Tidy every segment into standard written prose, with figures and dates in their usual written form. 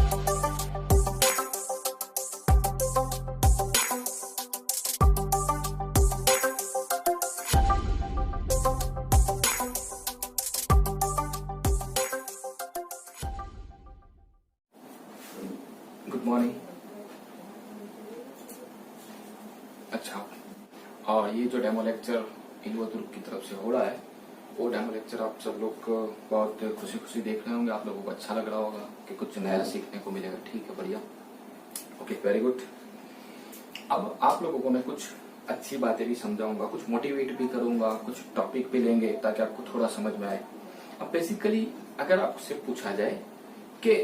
Good morning. अच्छा, और ये जो डेमो लेक्चर इनवोतुर्क की तरफ से हो रहा है, वो डेमो लेक्चर आप सब लोग बहुत खुशी खुशी देख रहे होंगे। आप लोगों को अच्छा लग रहा होगा कि कुछ नया सीखने को मिलेगा। ठीक है, बढ़िया, ओके, वेरी गुड। अब आप लोगों को मैं कुछ अच्छी बातें भी समझाऊंगा, कुछ मोटिवेट भी करूंगा, कुछ टॉपिक भी लेंगे ताकि आपको थोड़ा समझ में आए। अब बेसिकली अगर आपसे पूछा जाए कि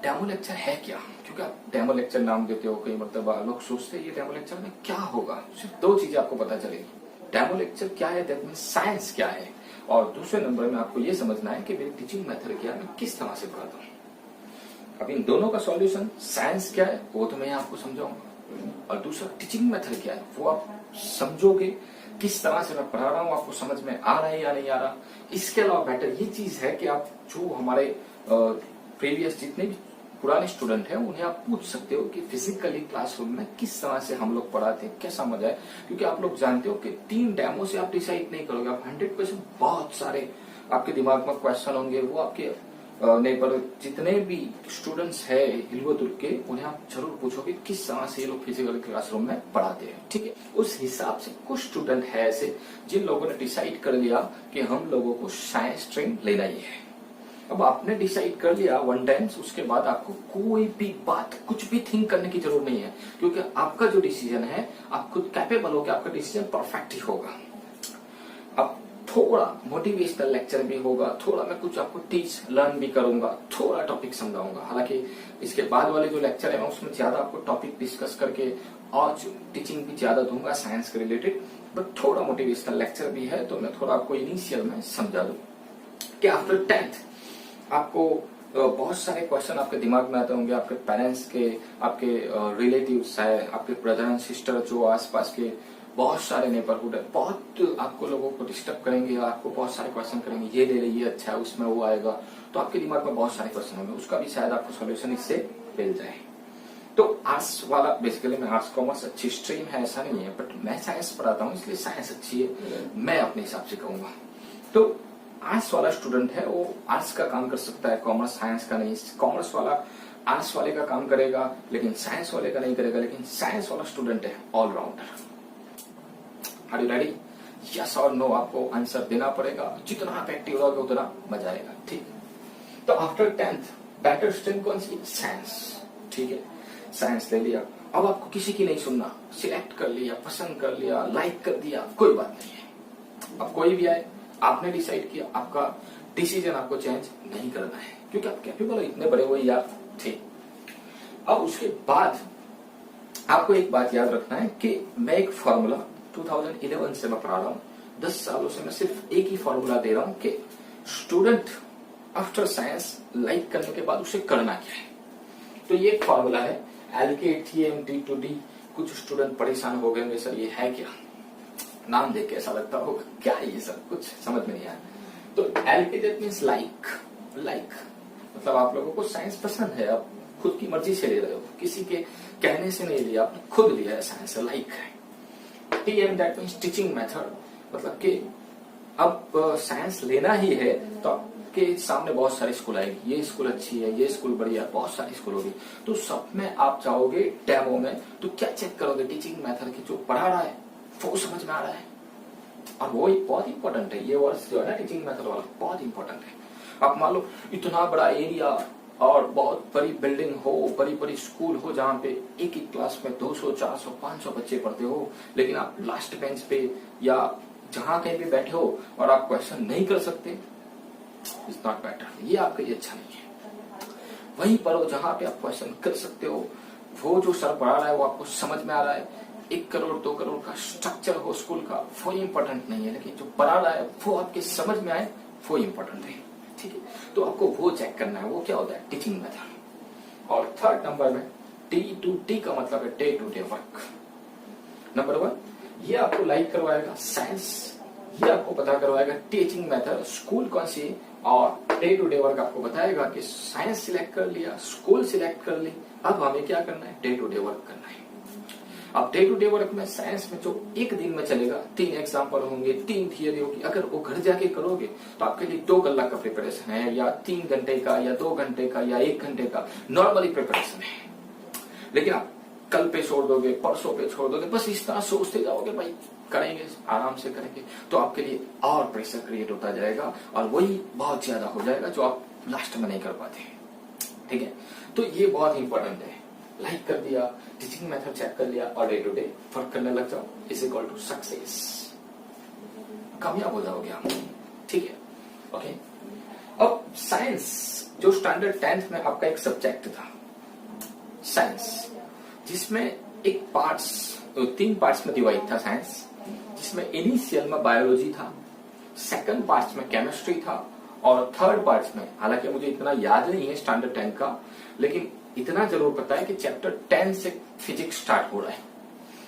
डेमो लेक्चर है क्या, क्योंकि आप डेमो लेक्चर नाम देते हो, कई मतलब लोग सोचते हैं ये डेमो लेक्चर में क्या होगा। सिर्फ दो चीजें आपको पता चलेगी, डेमो लेक्चर क्या है, दैट मींस साइंस क्या है, और दूसरे नंबर में आपको ये समझना है कि मेरी टीचिंग मेथड क्या है, मैं किस तरह से पढ़ाता हूँ। अब इन दोनों का सॉल्यूशन, साइंस क्या है वो तो मैं आपको समझाऊंगा, और दूसरा टीचिंग मेथड क्या है वो आप समझोगे, किस तरह से मैं पढ़ा रहा हूँ, आपको समझ में आ रहा है या नहीं आ रहा। इसके अलावा बेटर ये चीज है कि आप जो हमारे प्रीवियस जितने भी पुराने स्टूडेंट हैं उन्हें आप पूछ सकते हो कि फिजिकली क्लासरूम में किस तरह से हम लोग पढ़ाते हैं, कैसा मजा है। क्योंकि आप लोग जानते हो कि 3 डेमो से आप डिसाइड नहीं करोगे, आप 100% बहुत सारे आपके दिमाग में क्वेश्चन होंगे, वो आपके नहीं, पर जितने भी स्टूडेंट्स है हिलवोतुर्क के, उन्हें आप जरूर पूछोगे किस तरह से ये लोग फिजिकल क्लासरूम में पढ़ाते हैं। ठीक है, उस हिसाब से कुछ स्टूडेंट है ऐसे जिन लोगों ने डिसाइड कर लिया कि हम लोगों को साइंस स्ट्रीम लेना ही है। अब आपने डिसाइड कर लिया वन टाइम, उसके बाद आपको कोई भी बात, कुछ भी थिंक करने की जरूरत नहीं है, क्योंकि आपका जो डिसीजन है आप खुद कैपेबल हो कि आपका डिसीजन परफेक्ट ही होगा। अब थोड़ा मोटिवेशनल लेक्चर भी होगा, थोड़ा मैं कुछ आपको टीच लर्न भी करूंगा, थोड़ा टॉपिक समझाऊंगा। हालांकि इसके बाद वाले जो लेक्चर है मैं उसमें ज्यादा आपको टॉपिक डिस्कस करके और टीचिंग भी ज्यादा दूंगा साइंस के रिलेटेड, बट थोड़ा मोटिवेशनल लेक्चर भी है, तो मैं थोड़ा आपको इनिशियल में समझा दूं कि आफ्टर 10th आपको बहुत सारे क्वेश्चन आपके दिमाग में आते होंगे, आपके पेरेंट्स के, आपके रिलेटिव्स है, आपके ब्रदर एंड सिस्टर जो आसपास के बहुत सारे नेबरहुड है, बहुत आपको लोगों को डिस्टर्ब करेंगे, आपको बहुत सारे क्वेश्चन करेंगे, ये ले ले, ये अच्छा है, उसमें वो आएगा, तो आपके दिमाग में बहुत सारे क्वेश्चन होंगे, उसका भी शायद आपको सोल्यूशन इससे मिल जाए। तो आर्ट्स वाला, बेसिकली मैं आर्ट्स कॉमर्स अच्छी स्ट्रीम है ऐसा नहीं है, बट मैं साइंस पढ़ाता हूँ इसलिए साइंस अच्छी है, मैं अपने हिसाब से कहूंगा। तो आर्ट्स वाला स्टूडेंट है वो आर्ट्स का काम कर सकता है, कॉमर्स साइंस का नहीं। कॉमर्स वाला आर्ट्स वाले का काम करेगा लेकिन साइंस वाले का नहीं करेगा, लेकिन साइंस वाला स्टूडेंट है allrounder. Are you ready? Yes और नो आपको आंसर देना पड़ेगा, जितना आप एक्टिव रहोगे उतना मजा आएगा। ठीक, तो आफ्टर 10th बेटर स्ट्रीम कौन सी? साइंस। ठीक है, साइंस ले लिया, अब आपको किसी की नहीं सुनना, सिलेक्ट कर लिया, पसंद कर लिया, लाइक कर दिया, कोई बात नहीं है। अब कोई भी आए, आपने डिसाइड किया, आपका डिसीजन आपको चेंज नहीं करना है, क्योंकि आप कैपेबल हो, इतने बड़े हुए यार थे। अब उसके बाद आपको एक बात याद रखना है कि मैं एक फॉर्मूला 2011 से मैं पढ़ा रहा हूँ, 10 सालों से मैं सिर्फ एक ही फॉर्मूला दे रहा हूँ कि स्टूडेंट आफ्टर साइंस लाइक करने के बाद उसे करना क्या है। तो ये एक फॉर्मूला है, LKTMT2D। कुछ स्टूडेंट परेशान हो गए होंगे, सर ये है क्या, नाम देख के ऐसा लगता होगा क्या है ये सर, कुछ समझ में नहीं आया। तो LK that means like, like मतलब आप लोगों को साइंस पसंद है, आप खुद की मर्जी से ले रहे हो, किसी के कहने से नहीं लिया, आपने खुद लिया है, साइंस लाइक है। TM that means teaching method, मतलब कि अब साइंस लेना ही है तो आपके सामने बहुत सारे स्कूल आएगी, ये स्कूल अच्छी है, ये स्कूल बढ़िया, बहुत सारी स्कूल होगी, तो सब में आप जाओगे डेमो में, तो क्या चेक करोगे? टीचिंग मेथड की जो पढ़ा रहा है वो समझ में आ रहा है, और वो बहुत इंपॉर्टेंट है। ये वर्ड्स जो है ना टीचिंग मेथड वाला, बहुत इंपॉर्टेंट है। आप मान लो इतना बड़ा एरिया और बहुत बड़ी बिल्डिंग हो, बड़ी बड़ी स्कूल हो, जहाँ पे एक ही क्लास में 200, 400, 500 बच्चे पढ़ते हो, लेकिन आप लास्ट बेंच पे या जहां कहीं पे बैठे हो और आप क्वेश्चन नहीं कर सकते, इट्स नॉट बेटर, ये आपके लिए अच्छा नहीं है। वहीं पर हो जहां पे आप क्वेश्चन कर सकते हो, वो जो सर पढ़ा रहा है वो आपको समझ में आ रहा है, 1 करोड़ 2 करोड़ का स्ट्रक्चर हो स्कूल का, वो इम्पोर्टेंट नहीं है, लेकिन जो पढ़ा रहा है वो आपके समझ में आए, वो इम्पोर्टेंट है। ठीक है, तो आपको वो चेक करना है, वो क्या होता है? Teaching method. और थर्ड नंबर में T2T का मतलब है day to day work. Number 1 ये आपको लाइक करवाएगा साइंस, ये आपको पता करवाएगा टीचिंग मेथड, स्कूल कौन सी और डे टू डे वर्क आपको बताएगा कि साइंस सिलेक्ट कर लिया, स्कूल सिलेक्ट कर ली, अब हमें क्या करना है, डे टू डे वर्क करना है। अब डे टू डे वर्क में साइंस में जो एक दिन में चलेगा, 3 एग्जाम्पल होंगे, 3 थियरी होगी, अगर वो घर जाके करोगे तो आपके लिए 2 कलाक का प्रिपरेशन है, या 3 घंटे का, या 2 घंटे का, या 1 घंटे का नॉर्मली प्रिपरेशन है। लेकिन आप कल पे छोड़ दोगे, परसों पे छोड़ दोगे, बस इस तरह सोचते जाओगे भाई करेंगे, आराम से करेंगे, तो आपके लिए और प्रेशर क्रिएट होता जाएगा और वही बहुत ज्यादा हो जाएगा जो आप लास्ट में नहीं कर पाते। ठीक है, तो ये बहुत इंपॉर्टेंट है। लाइक कर दिया, टीचिंग मेथड चेक कर लिया और डे टू डे वर्क करने लग जाओ, इज इक्वल टू सक्सेस, कामयाब हो जाओगे आप। ठीक है, ओके। अब साइंस जो स्टैंडर्ड 10th में आपका एक सब्जेक्ट था साइंस, जिसमें एक पार्ट्स 3 पार्ट्स में डिवाइड था साइंस, जिसमें इनिशियल में बायोलॉजी था, सेकंड पार्ट्स में केमिस्ट्री था और थर्ड पार्ट्स में, हालांकि मुझे इतना याद नहीं है स्टैंडर्ड 10 का, लेकिन इतना जरूर पता है कि चैप्टर 10 से फिजिक्स स्टार्ट हो रहा है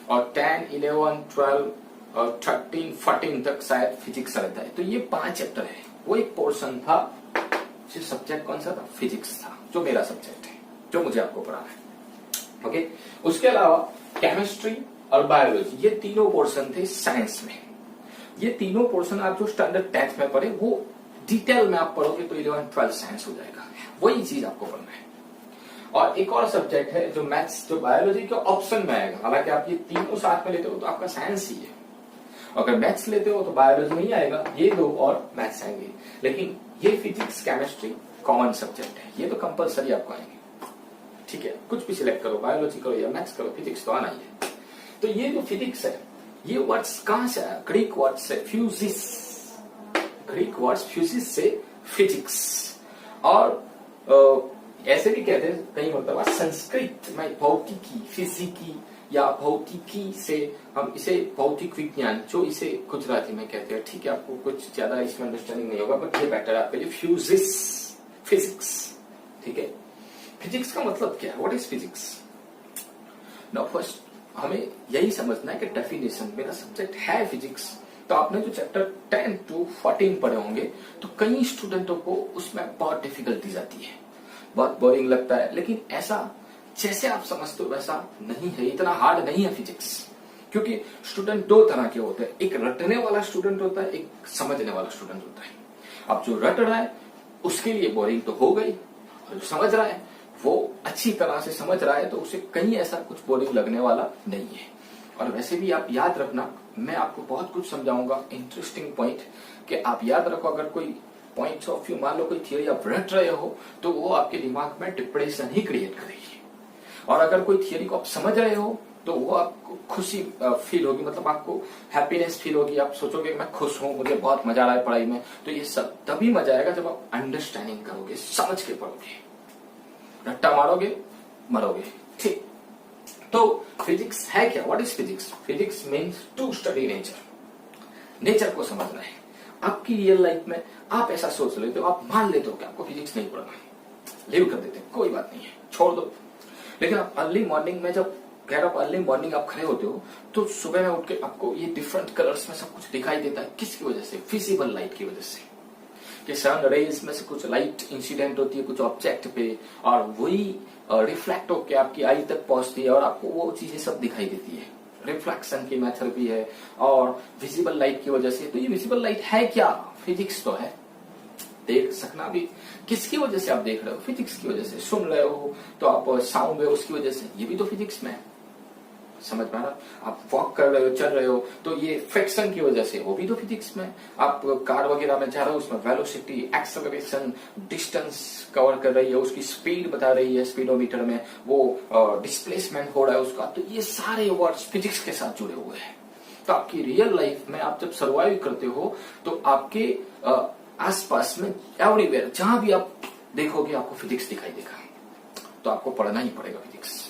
और 10, 11, 12 और 13, 14 तक शायद फिजिक्स रहता है। तो ये 5 चैप्टर है। वो एक पोर्शन था, सब्जेक्ट कौन सा था, फिजिक्स था, जो मेरा सब्जेक्ट है, जो मुझे आपको पढ़ाना है। ओके, उसके अलावा केमिस्ट्री और बायोलॉजी, ये तीनों पोर्शन थे साइंस में। ये तीनों पोर्शन आप जो स्टैंडर्ड 10th में पढ़े वो डिटेल में आप पढ़ोगे तो 11, 12 साइंस हो जाएगा। वही चीज आपको पढ़ना है। और एक और सब्जेक्ट है जो मैथ्स, जो बायोलॉजी के ऑप्शन में आएगा। हालांकि आप ये तीनों साथ में लेते हो तो आपका साइंस ही है। अगर मैथ्स लेते हो तो बायोलॉजी नहीं आएगा, ये 2 और मैथ्स आएंगे। लेकिन ये फिजिक्स केमिस्ट्री कॉमन सब्जेक्ट है, ये तो कंपलसरी आपको आएंगे। ठीक है, कुछ भी सिलेक्ट करो, बायोलॉजी करो या मैथ्स करो, फिजिक्स तो आना ही है। तो ये जो फिजिक्स है, ये वर्ड्स कहां से आया, ग्रीक वर्ड से फ्यूजिस, ग्रीक वर्ड्स फ्यूजिस से फिजिक्स। और ऐसे भी कहते हैं कई मतलब संस्कृत में भौतिकी, फिजिकी या भौतिकी से हम इसे भौतिक विज्ञान, जो इसे गुजराती में कहते हैं। ठीक है, आपको कुछ ज्यादा इसमें अंडरस्टैंडिंग नहीं होगा, बट ये बेटर है आपके लिए, फ्यूजिस फिजिक्स। ठीक है, फिजिक्स का मतलब क्या है, what is physics. Now first हमें यही समझना है कि डेफिनेशन, मेरा सब्जेक्ट है फिजिक्स, तो आपने जो चैप्टर 10 to 14 पढ़े होंगे तो कई स्टूडेंटों को उसमें बहुत डिफिकल्टीज आती है, बहुत बोरिंग लगता है। लेकिन ऐसा जैसे आप समझते हो वैसा नहीं है, इतना हार्ड नहीं है फिजिक्स। क्योंकि स्टूडेंट 2 तरह के होते हैं, एक रटने वाला स्टूडेंट होता है, एक समझने वाला स्टूडेंट होता है। अब जो रट रहा है उसके लिए बोरिंग तो हो गई, और जो समझ रहा है वो अच्छी तरह से समझ रहा है तो उसे कहीं ऐसा कुछ बोरिंग लगने वाला नहीं है। और वैसे भी आप याद रखना, मैं आपको बहुत कुछ समझाऊंगा, इंटरेस्टिंग पॉइंट, कि आप याद रखो, अगर कोई पॉइंट्स ऑफ व्यू, मान लो कोई थियरी आप रट रहे हो तो वो आपके दिमाग में डिप्रेशन ही क्रिएट करेगी। और अगर कोई थियरी को आप समझ रहे हो तो वो आपको खुशी फील होगी, मतलब आपको हैप्पीनेस फील होगी, आप सोचोगे मैं खुश हूं, मुझे बहुत मजा आ रहा है पढ़ाई में। तो ये सब तभी मजा आएगा जब आप अंडरस्टैंडिंग करोगे, समझ के पढ़ोगे। रट्टा मारोगे मरोगे। ठीक, तो फिजिक्स है क्या, what is physics. Physics means to study nature, nature को समझना है। आपकी रियल लाइफ में आप ऐसा सोच लेते हो, आप मान लेते हो कि आपको फिजिक्स नहीं पढ़ना, लीव कर देते, कोई बात नहीं है, छोड़ दो। लेकिन आप अर्ली मॉर्निंग में, जब गैट ऑफ अर्ली मॉर्निंग आप खड़े होते हो तो सुबह में उठ के आपको ये डिफरेंट कलर्स में सब कुछ दिखाई देता है। किसकी वजह से, विजिबल लाइट की वजह से, कि सन रेज में से कुछ लाइट इंसिडेंट होती है कुछ ऑब्जेक्ट पे, और वही रिफ्लेक्ट होकर आपकी आई तक पहुंचती है और आपको वो चीजें सब दिखाई देती है। रिफ्लेक्शन की मेथड भी है और विजिबल लाइट की वजह से। तो ये विजिबल लाइट है क्या, फिजिक्स तो है। देख सकना भी किसकी वजह से आप देख रहे हो, फिजिक्स की वजह से। सुन रहे हो तो आप साउंड है उसकी वजह से, ये भी तो फिजिक्स में है। समझ में आ रहा, आप वॉक कर रहे हो, चल रहे हो तो ये फ्रिक्शन की वजह से, वो भी तो फिजिक्स में। आप कार वगैरह में जा रहे हो, उसमें वेलोसिटी, एक्सेलरेशन, डिस्टेंस कवर कर रही है, उसकी स्पीड बता रही है स्पीडोमीटर में, वो डिस्प्लेसमेंट हो रहा है उसका। तो ये सारे वर्ड्स फिजिक्स के साथ जुड़े हुए हैं। तो आपकी रियल लाइफ में आप जब सर्वाइव करते हो तो आपके आसपास में एवरीवेयर जहां भी आप देखोगे आपको फिजिक्स दिखाई देगा। तो आपको पढ़ना ही पड़ेगा physics.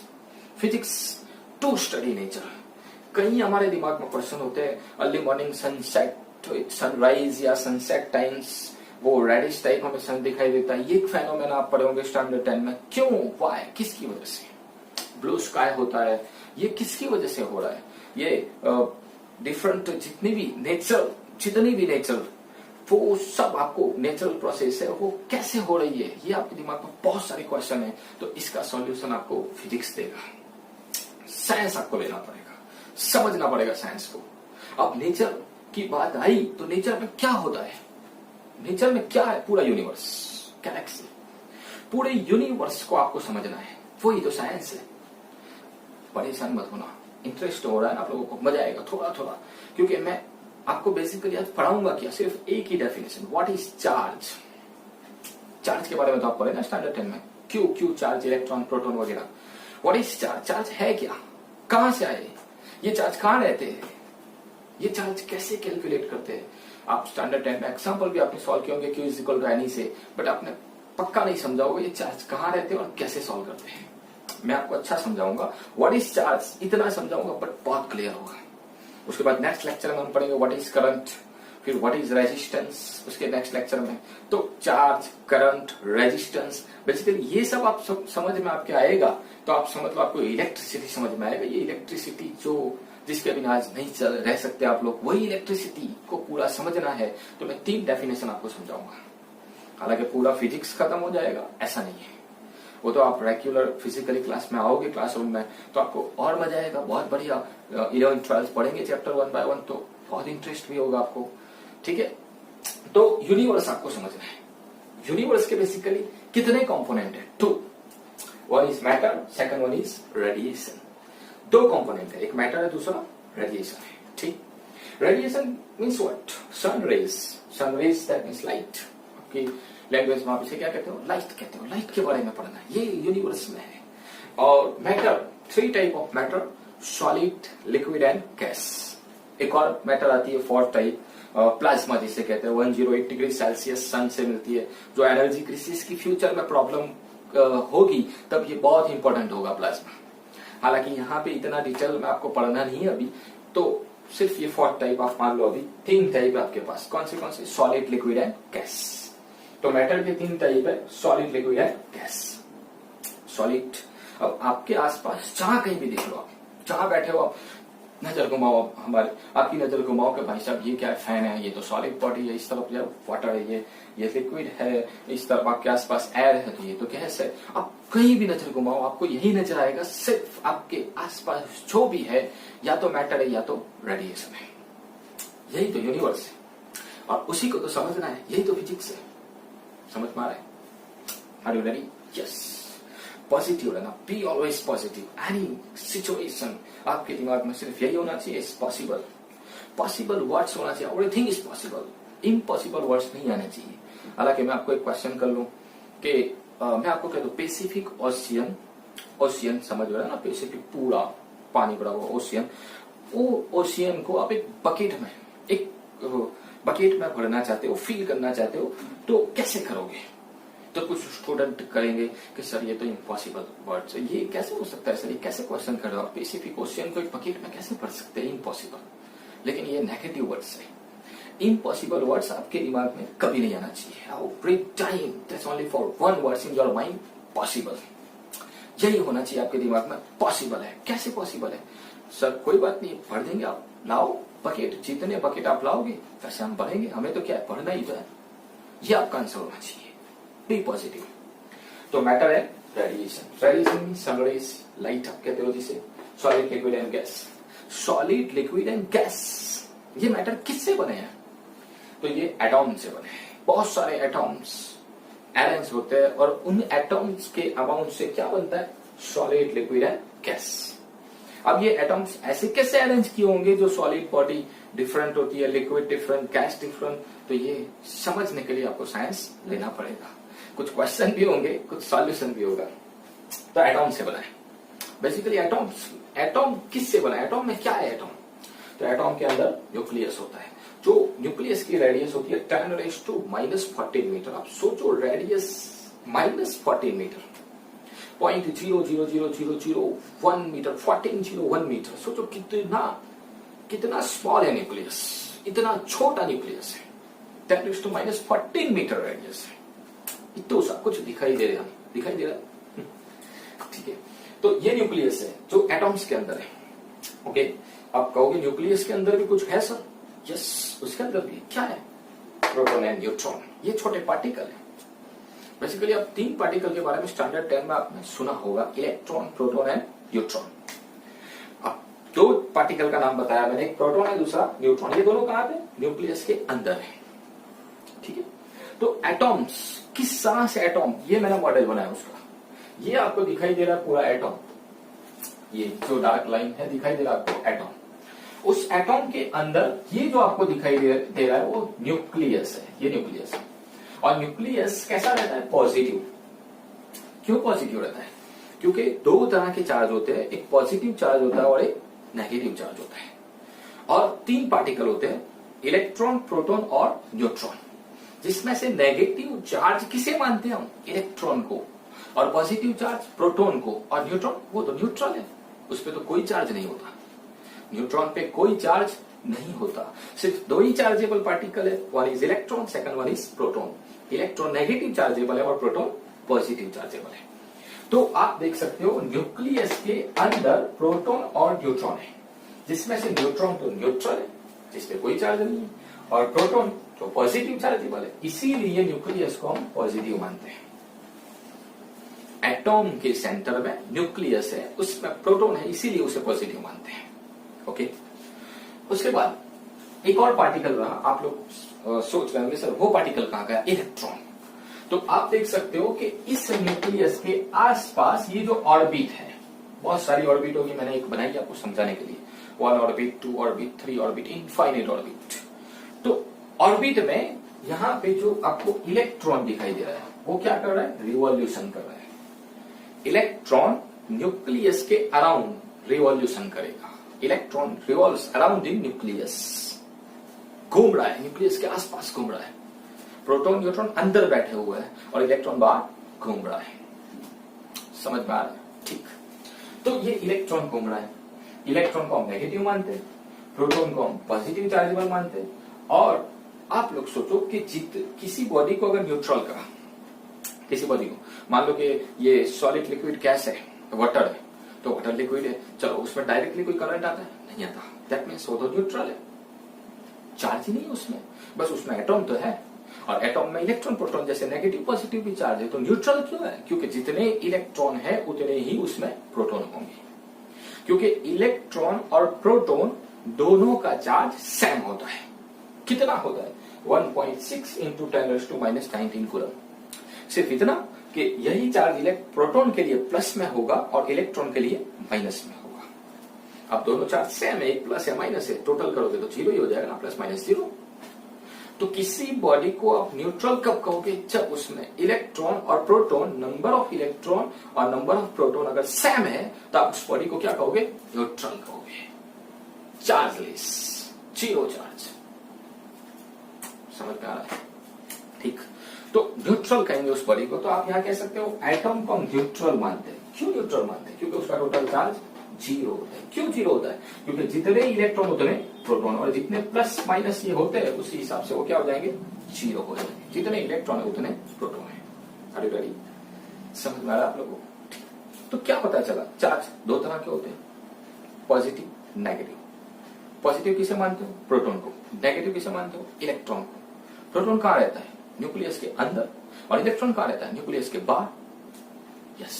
Physics to study nature. कई हमारे दिमाग में क्वेश्चन होते हैं, अर्ली मॉर्निंग सनसेट, सनराइज या सनसेट टाइम्स, वो रेडिश टाइप हमें सन दिखाई देता है। ये फेनोमेना आप पढ़ोगे स्टैंडर्ड 10 में। क्यों, व्हाई, किसकी वजह से ब्लू स्काई होता है, ये किसकी वजह से हो रहा है। ये डिफरेंट जितनी भी नेचर वो सब आपको नेचुरल प्रोसेस है वो कैसे हो रही है, ये आपके दिमाग में बहुत सारे क्वेश्चन है, तो इसका सॉल्यूशन आपको फिजिक्स देगा। साइंस आपको लेना पड़ेगा, समझना पड़ेगा साइंस को। अब नेचर की बात आई तो नेचर में क्या होता है, नेचर में क्या है, पूरा यूनिवर्स, गैलेक्सी, पूरे यूनिवर्स को आपको समझना है, वही तो साइंस है। परेशान मत होना, इंटरेस्ट हो रहा है आप लोगों को, मजा आएगा थोड़ा थोड़ा, क्योंकि मैं आपको बेसिकली आज पढ़ाऊंगा क्या, सिर्फ एक ही definition, what is charge. Charge के बारे में तो आप पढ़े ना स्टैंडर्ड 10 में, क्यू चार्ज, इलेक्ट्रॉन, प्रोटॉन वगैरह। व्हाट इज चार्ज, चार्ज है क्या, कहां से आए, ये चार्ज कहां रहते हैं, ये चार्ज कैसे कैलकुलेट करते हैं। आप स्टैंडर्ड 10 में एग्जाम्पल भी आपने सॉल्व किए होंगे, Q is equal to n e, but आपने पक्का नहीं समझा होगा ये चार्ज कहां रहते हैं और कैसे सॉल्व करते हैं। मैं आपको अच्छा समझाऊंगा, व्हाट इज चार्ज इतना समझाऊंगा बट बहुत क्लियर होगा। उसके बाद नेक्स्ट लेक्चर में हम पढ़ेंगे व्हाट इज करंट, फिर व्हाट इज रेजिस्टेंस उसके नेक्स्ट लेक्चर में। तो चार्ज, करंट, रेजिस्टेंस, बेसिकली ये सब आप समझ में आपके आएगा तो आप समझ लो आपको इलेक्ट्रिसिटी समझ में आएगा। ये इलेक्ट्रिसिटी जो जिसके बिना आज नहीं चल रह सकते आप लोग, वही इलेक्ट्रिसिटी को पूरा समझना है तो मैं 3 डेफिनेशन आपको समझाऊंगा। हालांकि पूरा फिजिक्स खत्म हो जाएगा ऐसा नहीं है, वो तो आप रेगुलर फिजिकली क्लास में आओगे क्लासरूम में तो आपको और मजा आएगा, बहुत बढ़िया। 11 12 पढ़ेंगे चैप्टर 1 बाय 1 तो बहुत इंटरेस्ट भी होगा आपको, ठीक है। तो यूनिवर्स आपको समझना है, यूनिवर्स के बेसिकली कितने कंपोनेंट है, 2, one is matter, second one is radiation. 2 component है, एक मैटर है, दूसरा रेडिएशन है, ठीक। Radiation means what, sun rays that means light, आपकी लैंग्वेज में आप इसे क्या कहते हो, लाइट कहते हो। लाइट के बारे में पढ़ना है, ये यूनिवर्स में है। और matter, 3 type of matter, solid, liquid and gas. एक और मैटर आती है 4th टाइप, प्लाज्मा जिसे कहते हैं, 108 डिग्री सेल्सियस सन से मिलती है, जो एनर्जी क्राइसिस की फ्यूचर में प्रॉब्लम होगी तब ये बहुत इंपॉर्टेंट होगा प्लाज्मा। हालांकि यहाँ पे इतना डिटेल में आपको पढ़ना नहीं है अभी, तो सिर्फ ये 4th टाइप आप मान लो। अभी 3 टाइप है आपके पास, कौन से, सॉलिड, लिक्विड एंड गैस। तो मैटर के 3 टाइप है, solid, liquid and gas. Solid, अब आपके आसपास जहां कहीं भी देख लो, आप जहां बैठे हो आप नजर घुमाओ, आपकी नजर घुमाओ कि भाई साहब ये क्या है, फैन है, ये तो सॉलिड बॉडी है, इस तरफ जो वाटर है, ये लिक्विड है, इस तरफ आपके आसपास एयर है तो ये तो गैस है। आप कहीं भी नजर घुमाओ आपको यही नजर आएगा, सिर्फ आपके आसपास जो भी है या तो मैटर है या तो रेडिएशन है। यही तो यूनिवर्स है और उसी को तो समझना है, यही तो फिजिक्स है। समझ में आ रहा है? Are you ready? Yes. Positive रहना, be always positive. Any situation आपके दिमाग में सिर्फ यही होना चाहिए, इट्स पॉसिबल। पॉसिबल वर्ड्स होना चाहिए, everything is possible. Impossible words नहीं आने चाहिए। हालांकि मैं आपको एक क्वेश्चन कर लूं कि मैं आपको कह दूं पैसिफिक ओशियन समझ रहे ना, पैसिफिक पूरा पानी भरा हुआ ओशियन, वो ओशियन को आप एक बकेट में भरना चाहते हो, फील करना चाहते हो तो कैसे करोगे? तो कुछ स्टूडेंट करेंगे कि सर ये तो इम्पॉसिबल वर्ड्स है, ये कैसे हो सकता है सर, ये कैसे क्वेश्चन कर रहे हो, पैसिफिक ओशियन को एक बकेट में कैसे भर सकते हैं, इम्पॉसिबल। लेकिन ये नेगेटिव वर्ड्स है। इम्पॉसिबल वर्ड्स आपके दिमाग में कभी नहीं आना चाहिए। Every time that's only for one words in your mind, possible. यही होना चाहिए आपके दिमाग में, पॉसिबल है। कैसे पॉसिबल है सर? कोई बात नहीं, भर देंगे, आप लाओ बकेट, जितने बकेट आप लाओगे वैसे हम भरेंगे, हमें तो क्या है, भरना ही तो है। ये आपका आंसर होना चाहिए, बी पॉजिटिव। तो मैटर है radiation. Radiation means sunrise, light आप कहते हो जिसे। Solid, liquid and gas. Solid, liquid and gas, ये मैटर किससे बने हैं? तो ये एटॉम से बने हैं। बहुत सारे एटॉम्स अरेंज होते हैं और उन एटॉम्स के अमाउंट से क्या बनता है? Solid, liquid and gas. अब ये एटॉम्स ऐसे कैसे अरेंज किए होंगे जो सॉलिड बॉडी डिफरेंट होती है, लिक्विड डिफरेंट, गैस डिफरेंट, तो ये समझने के लिए आपको साइंस लेना पड़ेगा। कुछ क्वेश्चन भी होंगे, कुछ सॉल्यूशन भी होगा। तो एटॉम से बना है बेसिकली। एटॉम किससे बना है? एटॉम में क्या है? एटॉम, तो एटॉम के अंदर न्यूक्लियस होता है। जो न्यूक्लियस की रेडियस होती है 10⁻⁻⁴ मीटर। आप सोचो, रेडियस -14 मीटर, 0.0000001 मीटर, 1401 मीटर। सोचो कितना स्मॉल है न्यूक्लियस, इतना छोटा न्यूक्लियस है। 10⁻⁻14 मीटर रेडियस है। इतना सा कुछ दिखाई दे रहा, ठीक है। तो ये न्यूक्लियस है जो एटॉम्स के अंदर है। ओके, आप कहोगे न्यूक्लियस के अंदर भी कुछ है सर? यस, उसके अंदर भी क्या है? प्रोटॉन एंड न्यूट्रॉन, ये छोटे पार्टिकल है। बेसिकली अब 3 पार्टिकल के बारे में स्टैंडर्ड 10 में आपने सुना होगा, इलेक्ट्रॉन, प्रोटॉन एंड न्यूट्रॉन। अब 2 पार्टिकल का नाम बताया मैंने, एक प्रोटॉन है, दूसरा न्यूट्रॉन। ये दोनों कहां पे? न्यूक्लियस के अंदर है। ठीक है, तो एटॉम्स, किस तरह से एटॉम, ये मैंने मॉडल बनाया उसका। ये आपको दिखाई दे रहा है पूरा एटॉम, ये जो डार्क लाइन है दिखाई दे रहा है आपको एटॉम। उस एटॉम के अंदर ये जो आपको दिखाई दे रहा है वो न्यूक्लियस है, ये न्यूक्लियस है। और न्यूक्लियस कैसा रहता है? पॉजिटिव। क्यों पॉजिटिव रहता है? क्योंकि 2 तरह के चार्ज होते हैं, एक पॉजिटिव चार्ज होता है और एक नेगेटिव चार्ज होता है। और 3 पार्टिकल होते हैं, इलेक्ट्रॉन, प्रोटॉन और न्यूट्रॉन, जिसमें से नेगेटिव चार्ज किसे मानते हैं हम? इलेक्ट्रॉन को। और पॉजिटिव चार्ज प्रोटॉन को। और न्यूट्रॉन, वो तो न्यूट्रल है, उस पर तो कोई चार्ज नहीं होता। न्यूट्रॉन पे कोई चार्ज नहीं होता, सिर्फ 2 ही चार्जेबल पार्टिकल है, one is electron, second one is proton. Electron negative chargeable है और प्रोटॉन पॉजिटिव चार्जेबल है। तो आप देख सकते हो न्यूक्लियस के अंदर प्रोटॉन और न्यूट्रॉन है, जिसमें से न्यूट्रॉन तो न्यूट्रल है, जिसपे कोई चार्ज नहीं है, और प्रोटॉन तो पॉजिटिव चार्जेबल है, इसीलिए न्यूक्लियस को हम पॉजिटिव मानते हैं। एटॉम के सेंटर में न्यूक्लियस है, उसमें प्रोटॉन है, इसीलिए उसे पॉजिटिव मानते हैं। ओके, उसके बाद एक और पार्टिकल रहा, आप लोग सोच रहे होंगे सर वो पार्टिकल कहां गया? इलेक्ट्रॉन। तो आप देख सकते हो कि इस न्यूक्लियस के आसपास ये जो ऑर्बिट है, बहुत सारी ऑर्बिट होगी, मैंने एक बनाई आपको समझाने के लिए, 1 orbit, 2 orbit, 3 orbit, infinite orbit. तो ऑर्बिट में यहां पे जो आपको इलेक्ट्रॉन दिखाई दे रहा है वो क्या कर रहा है? रिवॉल्यूशन कर रहा है। इलेक्ट्रॉन न्यूक्लियस के अराउंड रिवॉल्यूशन करेगा। Electron revolves around the nucleus, घूम रहा है, न्यूक्लियस के आसपास घूम रहा है। प्रोटॉन, न्यूट्रॉन अंदर बैठे हुए हैं और इलेक्ट्रॉन बाहर घूम रहा है। समझ में आ रहा है? ठीक। तो ये इलेक्ट्रॉन घूम रहा है, इलेक्ट्रॉन को हम नेगेटिव मानते हैं, प्रोटॉन को हम पॉजिटिव चार्जेबल मानते हैं। और आप लोग सोचो कि किसी बॉडी को अगर न्यूट्रल करा, किसी बॉडी को, मान लो कि ये सॉलिड लिक्विड गैस है, वाटर है, तो वाटर लिक्विड है, चलो उसमें डायरेक्टली कोई करंट आता है? नहीं आता। दैट मीन्स वो तो न्यूट्रल है, चार्ज ही नहीं उसमें, बस उसमें एटॉम तो है, और एटॉम में इलेक्ट्रॉन, प्रोटॉन जैसे नेगेटिव पॉजिटिव भी चार्ज है। तो न्यूट्रल क्यों है? क्योंकि जितने इलेक्ट्रॉन है उतने ही उसमें प्रोटॉन होंगे, क्योंकि इलेक्ट्रॉन और प्रोटॉन दोनों का चार्ज सेम होता है। कितना होता है? 1.6 इंटू 10⁻⁻19 कूलम। सिर्फ इतना कि यही चार्ज प्रोटॉन के लिए प्लस में होगा और इलेक्ट्रॉन के लिए माइनस में होगा। अब दोनों चार्ज सेम है, एक प्लस है माइनस है, टोटल करोगे तो 0 ही हो जाएगा ना, प्लस माइनस 0। तो किसी बॉडी को आप न्यूट्रल कब कहोगे? जब उसमें इलेक्ट्रॉन और प्रोटॉन, नंबर ऑफ इलेक्ट्रॉन और नंबर ऑफ प्रोटॉन अगर सेम है तो आप उस बॉडी को क्या कहोगे? न्यूट्रल कहोगे, चार्जलेस, 0 चार्ज। समझ में आ रहा है? ठीक। तो न्यूट्रल कहेंगे उस बॉडी को। तो आप यहां कह सकते हो एटम को हम न्यूट्रल मानते हैं। क्यों न्यूट्रल मानते हैं? क्योंकि उसका टोटल चार्ज 0 होता है। क्यों 0 होता है? क्योंकि जितने इलेक्ट्रॉन उतने प्रोटॉन, और जितने प्लस माइनस ये होते हैं उसी हिसाब से वो क्या हो जाएंगे? 0 हो जाएंगे। जितने इलेक्ट्रॉन है उतने प्रोटॉन है। Are you ready? समझ में आ रहा है आप लोगों को? तो क्या पता चला? चार्ज 2 तरह के होते हैं, पॉजिटिव, नेगेटिव। पॉजिटिव किसे मानते हो? प्रोटॉन को। नेगेटिव किसे मानते हो? इलेक्ट्रॉन को। प्रोटॉन कहां रहता है? न्यूक्लियस के अंदर, और इलेक्ट्रॉन कहां रहता है? न्यूक्लियस के बाहर। यस।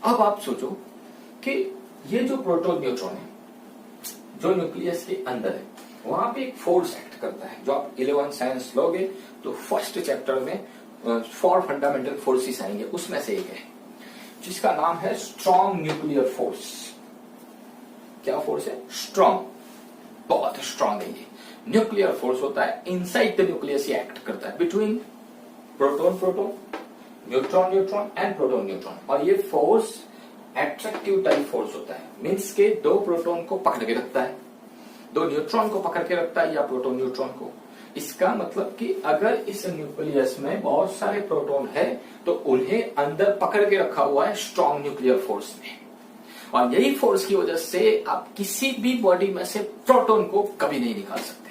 अब आप सोचो कि ये जो प्रोटॉन, न्यूट्रॉन है जो न्यूक्लियस के अंदर है, वहां पे एक फोर्स एक्ट करता है। जो आप 11 साइंस लोगे तो फर्स्ट चैप्टर में 4 फंडामेंटल फोर्सेस आएंगे, उसमें से एक है जिसका नाम है स्ट्रॉन्ग न्यूक्लियर फोर्स। क्या फोर्स है? स्ट्रॉन्ग, बहुत स्ट्रॉन्ग है ये। न्यूक्लियर फोर्स होता है इनसाइड द न्यूक्लियस, ये एक्ट करता है between proton proton, neutron neutron and proton neutron. और ये फोर्स एट्रैक्टिव टाइप फोर्स होता है, मीन्स के 2 प्रोटॉन को पकड़ के रखता है, 2 न्यूट्रॉन को पकड़ के रखता है, या प्रोटॉन न्यूट्रॉन को। इसका मतलब कि अगर इस न्यूक्लियस में बहुत सारे प्रोटॉन है तो उन्हें अंदर पकड़ के रखा हुआ है स्ट्रॉन्ग न्यूक्लियर फोर्स ने। और यही फोर्स की वजह से आप किसी भी बॉडी में से प्रोटॉन को कभी नहीं निकाल सकते,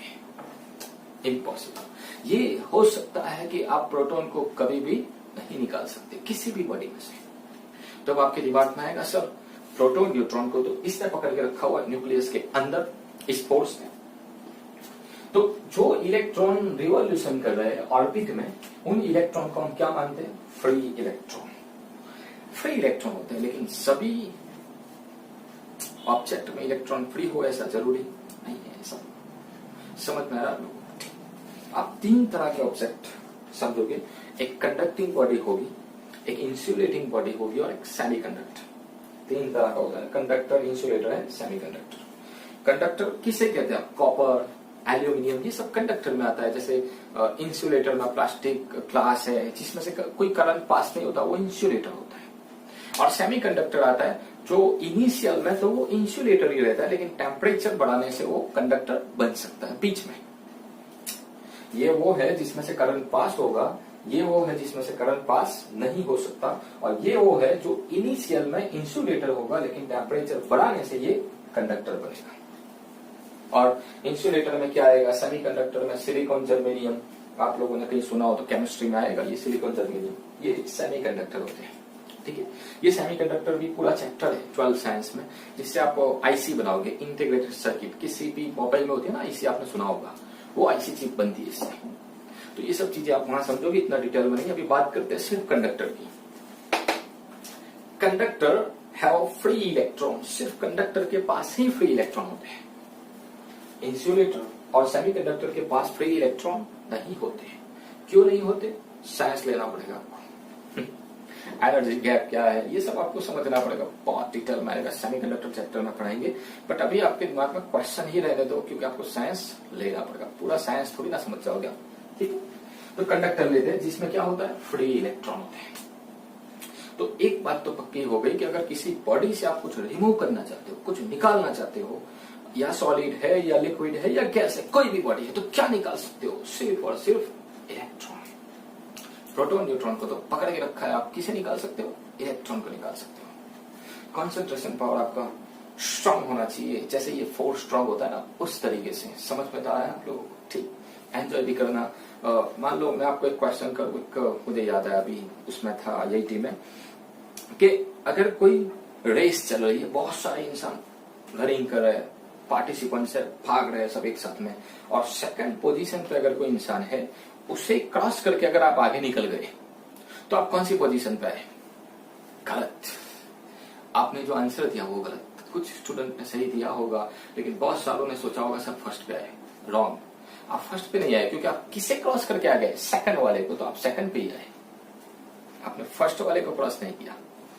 इम्पॉसिबल। ये हो सकता है कि आप प्रोटॉन को कभी भी नहीं निकाल सकते किसी भी बॉडी में से। तब आपके दिमाग में आएगा सर प्रोटॉन न्यूट्रॉन को तो इसने पकड़ के रखा हुआ है न्यूक्लियस के अंदर, इस फोर्स ने। तो जो इलेक्ट्रॉन रिवॉल्यूशन कर रहे हैं ऑर्बिट में, उन इलेक्ट्रॉन को हम क्या मानते हैं? Free electron. फ्री इलेक्ट्रॉन होते हैं, लेकिन सभी ऑब्जेक्ट में इलेक्ट्रॉन फ्री हो ऐसा जरूरी नहीं है। सब समझ में आ रहा है लोगों को? आप तीन तरह के ऑब्जेक्ट समझोगे, एक कंडक्टिंग बॉडी होगी, एक इंसुलेटिंग बॉडी होगी और एक सेमीकंडक्टर। तीन तरह का होता है, conductor, insulator and semiconductor. Conductor किसे कहते हैं? कॉपर, एल्यूमिनियम, ये सब कंडक्टर में आता है। जैसे इंसुलेटर में प्लास्टिक ग्लास है जिसमें से कोई करंट पास नहीं होता, वो इंसुलेटर होता है। और सेमीकंडक्टर आता है जो इनिशियल में तो वो इंसुलेटर ही रहता है, लेकिन टेम्परेचर बढ़ाने से वो कंडक्टर बन सकता है बीच में। ये वो है जिसमें से करंट पास होगा, ये वो है जिसमें से करंट पास नहीं हो सकता, और ये वो है जो इनिशियल में इंसुलेटर होगा लेकिन टेम्परेचर बढ़ाने से ये कंडक्टर बनेगा। और इंसुलेटर में क्या आएगा? सेमीकंडक्टर में सिलिकॉन, जर्मेनियम, आप लोगों ने कहीं सुना हो तो केमिस्ट्री में आएगा ये सिलिकॉन, जर्मेनियम, ये सेमीकंडक्टर होते हैं। ठीक है, ये सेमीकंडक्टर भी पूरा चैप्टर है 12 साइंस में, जिससे आप आईसी बनाओगे, इंटीग्रेटेड सर्किट। किसी भी मोबाइल में होती है ना आईसी, आपने सुना होगा, वो आईसी चिप बनती है इससे। तो ये सब चीजें आप वहां समझोगे, इतना डिटेल में नहीं। अभी बात करते हैं सिर्फ कंडक्टर की। कंडक्टर हैव फ्री इलेक्ट्रॉन, सिर्फ कंडक्टर के पास ही फ्री इलेक्ट्रॉन होते हैं। इंसुलेटर और सेमीकंडक्टर के पास फ्री इलेक्ट्रॉन नहीं होते। क्यों नहीं होते? साइंस लेना पड़ेगा आपको। एनर्जी गैप क्या है ये सब आपको समझना पड़ेगा, बहुत डिटेल में आएगा, सेमीकंडक्टर चैप्टर में पढ़ाएंगे। बट अभी आपके दिमाग में क्वेश्चन ही रहने दो, क्योंकि आपको साइंस लेना पड़ेगा। पूरा साइंस थोड़ी ना समझ जाओगे आप। ठीक है, तो कंडक्टर लेते हैं जिसमें क्या होता है? फ्री इलेक्ट्रॉन होते हैं। तो एक बात तो पक्की हो गई कि अगर किसी बॉडी से आप कुछ रिमूव करना चाहते हो, कुछ निकालना चाहते हो, या सॉलिड है या लिक्विड है या गैस है, कोई भी बॉडी है, तो क्या निकाल सकते हो? सिर्फ और सिर्फ इलेक्ट्रॉन। प्रोटॉन न्यूट्रॉन को तो पकड़ के रखा है, आप किसे निकाल सकते हो? इलेक्ट्रॉन को निकाल सकते हो। कॉन्सेंट्रेशन पावर आपका स्ट्रांग होना चाहिए, जैसे ये फोर्स स्ट्रांग होता है ना, उस तरीके से। समझ में तो आया आप लोगों को? ठीक, एंजॉय भी करना। मान लो मैं आपको एक क्वेश्चन करूँ, मुझे याद है अभी, उसमें था आईआईटी में, कि अगर कोई रेस चल रही है, बहुत सारे इंसान रनिंग कर रहे हैं, पार्टिसिपेंट से भाग रहे हैं सब एक साथ में, और सेकंड पोजीशन पे अगर कोई इंसान है, उसे क्रॉस करके अगर आप आगे निकल गए, तो आप कौन सी पोजीशन पे आए? गलत। आपने जो आंसर दिया वो गलत। कुछ स्टूडेंट ने सही दिया होगा, लेकिन बहुत सालों ने सोचा होगा सब फर्स्ट पे आए। रॉन्ग, आप फर्स्ट पे नहीं आए, क्योंकि आप किसे क्रॉस करके आ गए? सेकंड वाले को, तो आप सेकंड पे ही आए, आपने फर्स्ट वाले को क्रॉस नहीं किया।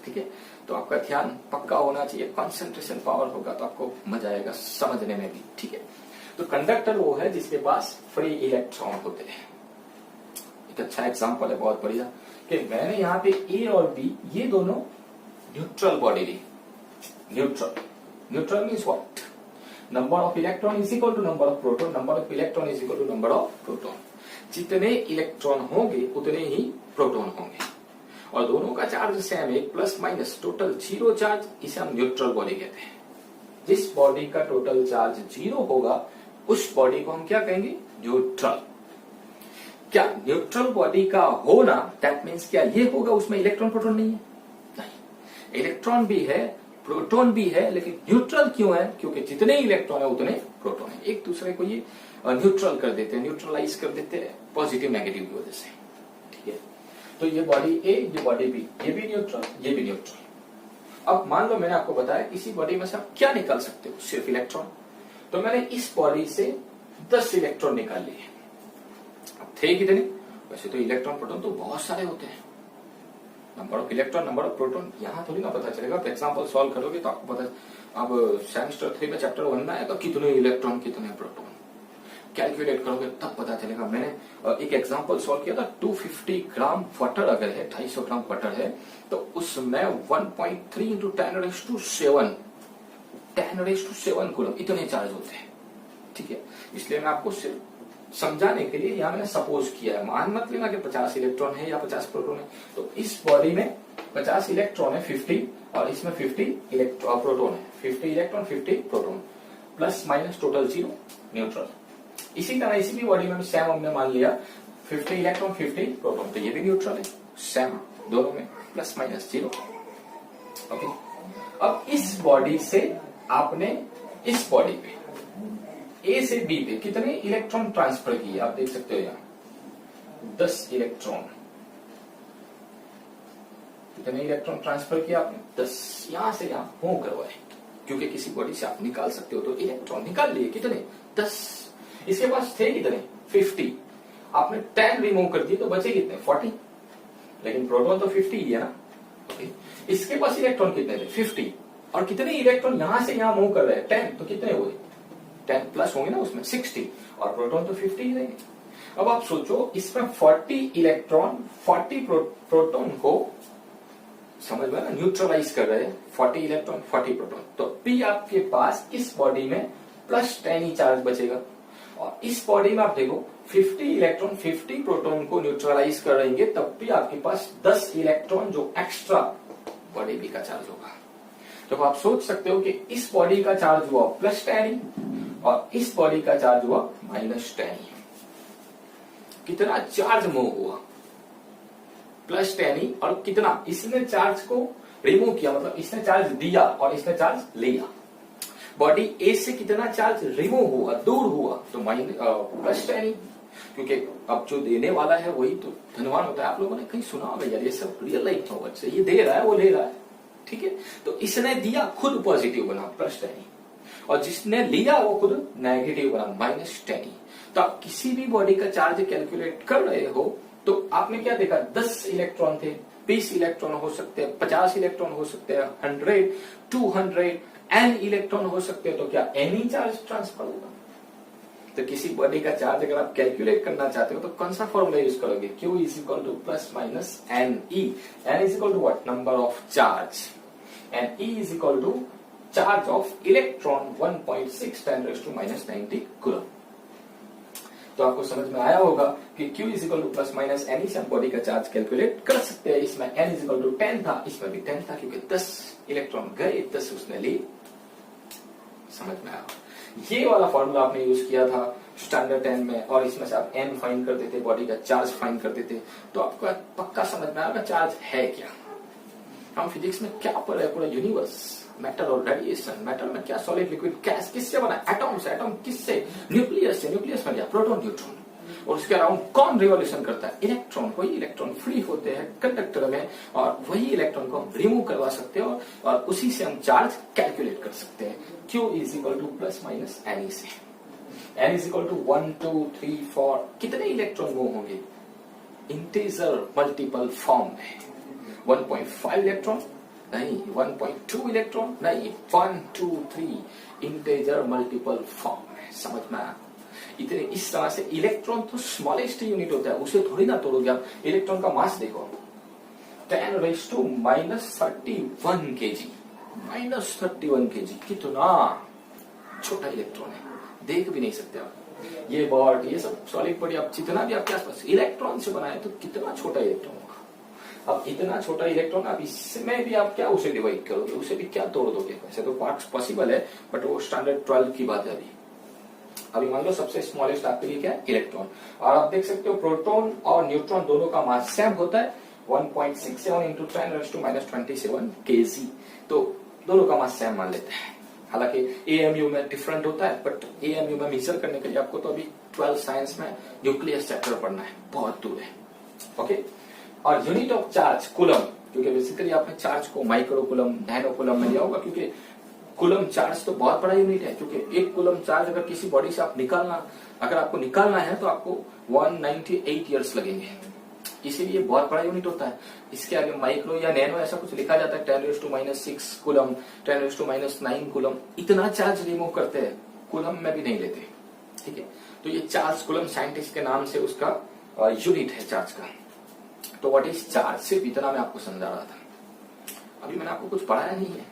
ठीक है, तो आपका ध्यान पक्का होना चाहिए, कंसंट्रेशन पावर होगा तो आपको मजा आएगा समझने में भी। ठीक है, तो कंडक्टर वो है जिसके पास फ्री इलेक्ट्रॉन होते हैं। एक अच्छा एग्जांपल है, बहुत बढ़िया, कि मैंने यहाँ पे ए और बी, ये दोनों न्यूट्रल बॉडी ली। Neutral means what? Number of electron is equal to number of proton, number of electron is equal to number of proton. जितने इलेक्ट्रॉन होंगे उतने ही प्रोटॉन होंगे, और दोनों का चार्ज सेम है, प्लस माइनस, टोटल 0 चार्ज। इसे हम न्यूट्रल बॉडी कहते हैं। जिस बॉडी का टोटल चार्ज 0 होगा, उस बॉडी को हम क्या कहेंगे? न्यूट्रल। क्या न्यूट्रल बॉडी का होना दैट मीन्स क्या ये होगा उसमें इलेक्ट्रॉन प्रोटॉन नहीं है? नहीं, इलेक्ट्रॉन भी है, प्रोटॉन भी है, लेकिन न्यूट्रल क्यों है? क्योंकि जितने इलेक्ट्रॉन है उतने प्रोटॉन है। एक दूसरे को ये न्यूट्रल कर देते हैं, न्यूट्रलाइज कर देते हैं पॉजिटिव नेगेटिव की वजह से। ठीक है, तो ये बॉडी ए, ये बॉडी बी, ये भी न्यूट्रल, ये भी न्यूट्रल। अब मान लो मैंने आपको बताया किसी बॉडी में से आप क्या निकाल सकते हो? सिर्फ इलेक्ट्रॉन। तो मैंने इस बॉडी से 10 इलेक्ट्रॉन निकाल लिए। अब थे कितने? वैसे तो इलेक्ट्रॉन प्रोटॉन तो बहुत सारे होते हैं, number of electron, number of proton यहां थोड़ी ना पता चलेगा। आप एग्जाम्पल सॉल्व करोगे तो आपको पता, अब सेमेस्टर 3 में चैप्टर 1 में आएगा कितने इलेक्ट्रॉन कितने प्रोटॉन, कैलकुलेट करोगे तब पता चलेगा। मैंने एक एग्जांपल सॉल्व किया था, 250 ग्राम वाटर अगर है, 250 ग्राम वाटर है, तो उसमें 1.3 इंटू 10⁻⁷ कूलम इतने चार्ज होते हैं। ठीक है, इसलिए मैं आपको सिर्फ समझाने के लिए यहाँ मैंने सपोज किया है। मान मत लेना कि 50 इलेक्ट्रॉन है या 50 प्रोटॉन है। तो इस बॉडी में 50 इलेक्ट्रॉन है 50, और इसमें 50 प्रोटॉन है। 50 electron 50 proton, plus minus total 0, neutral. इसी तरह इसी भी बॉडी में सेम हमने मान लिया 50 इलेक्ट्रॉन 50 प्रोटॉन, तो ये भी न्यूट्रल है, सेम दोनों में प्लस माइनस 0। ओके, अब इस बॉडी से आपने इस बॉडी पे ए से बी पे कितने इलेक्ट्रॉन ट्रांसफर किए आप देख सकते हो यहाँ 10 इलेक्ट्रॉन। कितने इलेक्ट्रॉन ट्रांसफर किया आपने 10। यहां से यहां मूव करवाए, क्योंकि किसी बॉडी से आप निकाल सकते हो तो इलेक्ट्रॉन निकाल लिए कितने 10। इसके पास थे कितने 50, आपने 10 रिमूव कर दिए तो बचे कितने 40, लेकिन प्रोटॉन तो 50 ही है ना। इसके पास इलेक्ट्रॉन कितने थे 50, और कितने इलेक्ट्रॉन यहां से यहां मूव कर रहे हैं 10, तो कितने हुए 10 प्लस होंगे ना उसमें 60, और प्रोटॉन तो 50 ही रहेंगे। अब आप सोचो इसमें 40 इलेक्ट्रॉन 40 प्रोटॉन को समझ में ना न्यूट्रलाइज कर रहे हैं, 40 इलेक्ट्रॉन 40 प्रोटॉन, तो पी आपके पास इस बॉडी में प्लस 10 ही चार्ज बचेगा। और इस बॉडी में आप देखो 50 इलेक्ट्रॉन 50 प्रोटॉन को न्यूट्रलाइज करेंगे, तब भी आपके पास 10 इलेक्ट्रॉन जो एक्स्ट्रा बॉडी बी का चार्ज होगा। तो आप सोच सकते हो कि इस बॉडी का चार्ज हुआ प्लस 10 और इस बॉडी का चार्ज हुआ माइनस 10। कितना चार्ज मूव हुआ प्लस 10, और कितना इसने चार्ज को रिमूव किया, मतलब इसने चार्ज दिया और इसने चार्ज लिया। बॉडी ए से कितना चार्ज रिमूव हुआ दूर हुआ तो प्लस 10, क्योंकि अब जो देने वाला है वही तो धनवान होता है। आप लोगों ने कहीं सुना होगा यार, ये सब रियल लाइफ नॉलेज से, ये दे रहा है वो ले रहा है, ठीक है। तो इसने दिया खुद पॉजिटिव बना प्लस 10, और जिसने लिया वो खुद नेगेटिव बना माइनस 10। तो आप किसी भी बॉडी का चार्ज कैलकुलेट कर रहे हो तो आपने क्या देखा 10 इलेक्ट्रॉन थे, 20 इलेक्ट्रॉन हो सकते हैं, 50 इलेक्ट्रॉन हो सकते हैं, 100 200 n इलेक्ट्रॉन हो सकते हैं, तो क्या n ही चार्ज ट्रांसफर होगा। तो किसी बॉडी का चार्ज अगर आप कैलकुलेट करना चाहते हो तो कौन सा फॉर्मूला यूज करोगे, Q is equal to plus minus n e. N is equal to what number of charge, and e is equal to charge of electron 1.6 10⁻⁻90 coulomb. तो आपको समझ में आया होगा कि Q is equal to plus minus n e हम body का charge calculate कर सकते हैं। इसमें n इज इक्वल टू 10 था, इसमें भी 10 था, क्योंकि 10 इलेक्ट्रॉन गए 10 उसने लिए। समझ में आया। ये वाला फॉर्मूला आपने यूज किया था स्टैंडर्ड 10 में, और इसमें से आप n फाइंड करते थे, बॉडी का चार्ज फाइंड करते थे, तो आपको पक्का समझ में आएगा चार्ज है क्या। हम फिजिक्स में क्या पढ़ रहे हैं, पूरा यूनिवर्स, मेटल और रेडिएशन, मेटल में क्या सॉलिड लिक्विड गैस किससे बना, एटॉम से, एटॉम किससे, न्यूक्लियस से, न्यूक्लियस में क्या प्रोटॉन न्यूट्रॉन, और उसके अराउंड कौन रिवॉल्यूशन करता है इलेक्ट्रॉन। वही इलेक्ट्रॉन फ्री होते हैं कंडक्टर में, और वही इलेक्ट्रॉन को हम रिमूव करवा सकते हैं, और उसी से हम चार्ज कैलकुलेट कर सकते हैं। Q is equal to plus minus n e, n is equal to 1 2 3 4 कितने इलेक्ट्रॉन मूव होंगे इंटीजर मल्टीपल फॉर्म में, 1.5 इलेक्ट्रॉन नहीं, 1.2 इलेक्ट्रॉन नहीं, 1 2 3 इंटीजर मल्टीपल फॉर्म में। समझ में आया। इतने इस तरह से इलेक्ट्रॉन तो स्मॉलेस्ट यूनिट होता है, उसे थोड़ी ना तोड़ोगे आप। इलेक्ट्रॉन का मास देखो 10⁻31 kg, -31 kg, कितना छोटा इलेक्ट्रॉन है, देख भी नहीं सकते आप। ये बॉड ये सब सॉलिड बॉडी आप जितना भी आपके आसपास इलेक्ट्रॉन से बनाए तो कितना छोटा इलेक्ट्रॉन होगा। अब इतना छोटा इलेक्ट्रॉन, अब इसमें भी आप क्या उसे डिवाइड करोगे, उसे भी क्या तोड़ दोगे। वैसे तो पार्ट्स पॉसिबल है, बट वो स्टैंडर्ड 12 की बात है। अभी मान लो सबसे स्मॉलेस्ट आपके लिए क्या है इलेक्ट्रॉन, और आप देख सकते हो प्रोटॉन और न्यूट्रॉन दोनों का मास सेम होता है 1.67 इंटू 10⁻27 kg, तो दोनों का मास सेम मान लेते हैं। हालांकि एएमयू में डिफरेंट होता है, बट एएमयू में मेजर करने के लिए आपको तो अभी 12 साइंस में न्यूक्लियस चैप्टर पढ़ना है, बहुत दूर है। ओके, और यूनिट ऑफ चार्ज कूलम, क्योंकि बेसिकली आपने चार्ज को माइक्रो कूलम नैनो कूलम में लिया होगा, क्योंकि कूलम चार्ज तो बहुत बड़ा यूनिट है। क्योंकि एक कूलम चार्ज अगर किसी बॉडी से अगर आपको निकालना है तो आपको 198 ईयर्स लगेंगे, इसीलिए बहुत बड़ा यूनिट होता है। इसके आगे माइक्रो या नैनो ऐसा कुछ लिखा जाता है 10⁻⁻6 कूलम, 10⁻⁻9 कूलम, इतना चार्ज रिमूव करते हैं, कूलम में भी नहीं लेते। ठीक है, तो ये चार्ज कूलम साइंटिस्ट के नाम से उसका यूनिट है चार्ज का। तो व्हाट इज चार्ज, सिर्फ इतना मैं आपको समझा रहा था। अभी मैंने आपको कुछ पढ़ाया नहीं है,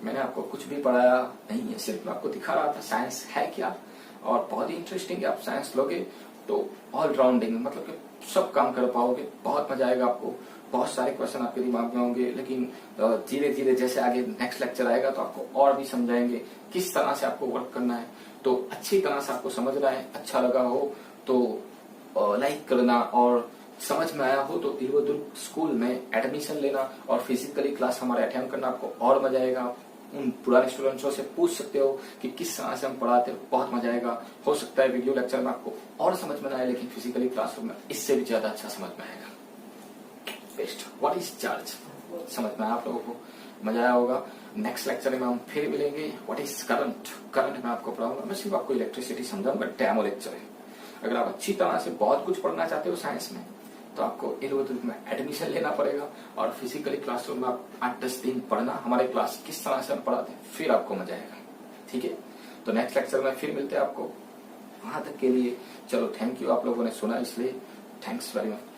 मैंने आपको कुछ भी पढ़ाया नहीं है, सिर्फ मैं आपको दिखा रहा था साइंस है क्या। और बहुत ही इंटरेस्टिंग है, आप साइंस लोगे तो ऑल राउंडिंग, मतलब कि सब काम कर पाओगे, बहुत मजा आएगा आपको। बहुत सारे क्वेश्चन आपके दिमाग में होंगे, लेकिन धीरे धीरे जैसे आगे नेक्स्ट लेक्चर आएगा तो आपको और भी समझाएंगे किस तरह से आपको वर्क करना है। तो अच्छी तरह से आपको समझना है, अच्छा लगा हो तो लाइक करना, और समझ में आया हो तो इल्वोदुर्ग स्कूल में एडमिशन लेना और फिजिकली क्लास हमारे अटेंड करना, आपको और मजा आएगा। उन पुराने स्टूडेंट्सों से पूछ सकते हो कि किस तरह से हम पढ़ाते हैं, बहुत मजा आएगा। हो सकता है वीडियो लेक्चर में आपको और समझ में ना आए, लेकिन फिजिकली क्लासरूम में इससे भी ज्यादा अच्छा समझ में आएगा। बेस्ट। व्हाट इज चार्ज, समझ में आया आप लोगों को, मजा आया होगा। नेक्स्ट लेक्चर में हम फिर मिलेंगे। व्हाट इज करंट, करंट में आपको पढ़ाऊंगा। मैं सिर्फ आपको इलेक्ट्रिसिटी समझाऊंगा, डेमो लेक्चर है। अगर आप अच्छी तरह से बहुत कुछ पढ़ना चाहते हो साइंस में, तो आपको इलेक्ट्रिक में एडमिशन लेना पड़ेगा और फिजिकली क्लासरूम में आप 8-10 दिन पढ़ना, हमारे क्लास किस तरह से हम पढ़ाते हैं, फिर आपको मजा आएगा। ठीक है, तो नेक्स्ट लेक्चर में फिर मिलते हैं आपको। वहां तक के लिए चलो, थैंक यू, आप लोगों ने सुना, इसलिए थैंक्स वेरी मच।